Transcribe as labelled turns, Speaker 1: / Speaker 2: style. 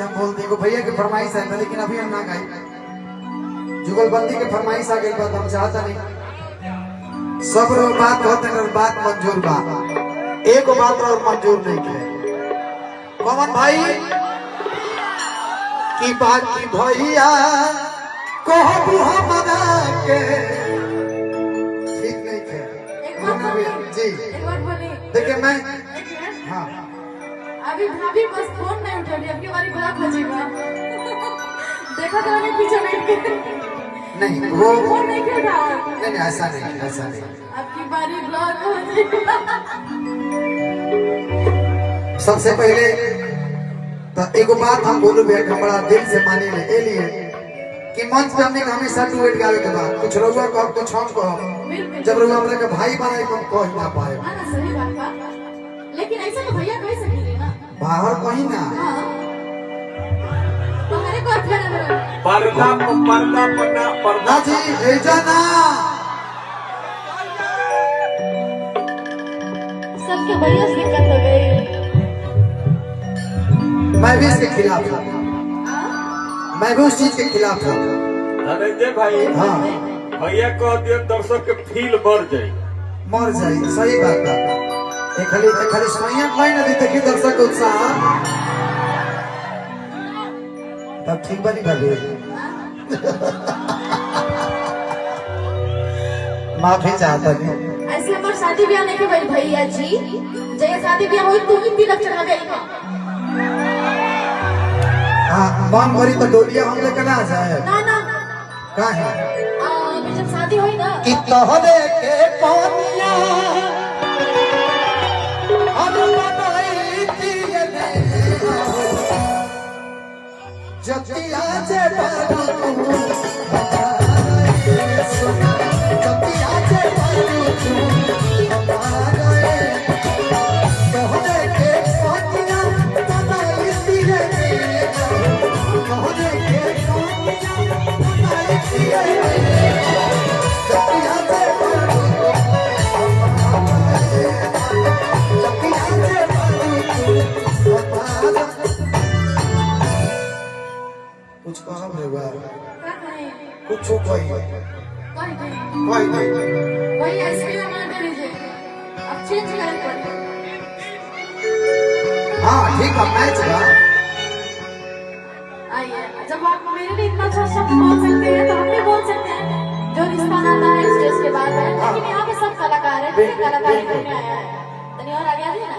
Speaker 1: से हम बोलते हैं भैया की फरमाइश है लेकिन अभी हम ना गाई। जुगलबंदी के फरमाइश आ गई बात हम चाहता नहीं सब बात होते हैं बात मंजूर बा एक बात और मंजूर नहीं है कौन भाई की बात की भैया कहबू हम के ठीक नहीं है जी देखिए मैं हाँ
Speaker 2: अभी भाभी बस फोन नहीं उठा रही अब की बारी ब्लॉक हो जाएगा देखा तो मैंने पीछे बैठ के
Speaker 1: नहीं वो
Speaker 2: फोन नहीं किया था
Speaker 1: नहीं ऐसा नहीं
Speaker 2: अब की बारी ब्लॉक हो जाएगा।
Speaker 1: सबसे पहले तो एक बात हम बोलू भी हम बड़ा दिल से मानी ले ए लिए कि मंच पे हमने हमेशा डुएट गावे के बाद कुछ रहुआ कहो कुछ हम कहो जब रहुआ हमरे के भाई बनाए हम कह ना पाए
Speaker 2: हां ना सही बात बा लेकिन ऐसा तो भैया कह सकेले ना
Speaker 1: बाहर कहीं ना
Speaker 2: तुम्हारे को अच्छा लग रहा
Speaker 1: पर्दा जी भेजा ना
Speaker 2: सबके भैया से दिक्कत हो गई
Speaker 1: मैं भी इसके खिलाफ था मैं भी उस चीज के खिलाफ था
Speaker 3: धनंजय भाई
Speaker 1: हाँ
Speaker 3: भैया कह दियो दर्शक के फील मर
Speaker 1: जाए सही बात है खाली सुनाइए कोई ना देखिए दर्शक के उत्साह तब ठीक बनी भाभी माफी चाहता नहीं
Speaker 2: ऐसे हमार शादी ब्याह नहीं के भाई भैया जी जय शादी ब्याह होई तू ही तिलक चढ़ा गई ना
Speaker 1: हाँ मन भरी तो डोलिया हम लेकर ना जाए
Speaker 2: ना
Speaker 1: कहाँ है
Speaker 2: जब शादी हुई ना
Speaker 1: कि तोहरे के पौनिया अब बनाई दिए जतिया से बारू तू जतिया से बारू तू तोहरे के पौनिया बनाई दिए तोहरे के पौनिया बनाई दिए कुछ कहा मेरे कुछ कोई
Speaker 2: भाई आइसक्रीम हमारे दे दीजिए अब चेंज करें पड़े
Speaker 1: हाँ ठीक है मैच का
Speaker 2: आइए जब आप मेरे लिए इतना अच्छा शब्द बोल सकते हैं तो हम भी बोल सकते हैं जो रिश्ता नाता है स्टेज के बाद है लेकिन यहाँ पे सब कलाकार है कलाकारी करने आया है तो नहीं और आगे आ जाए ना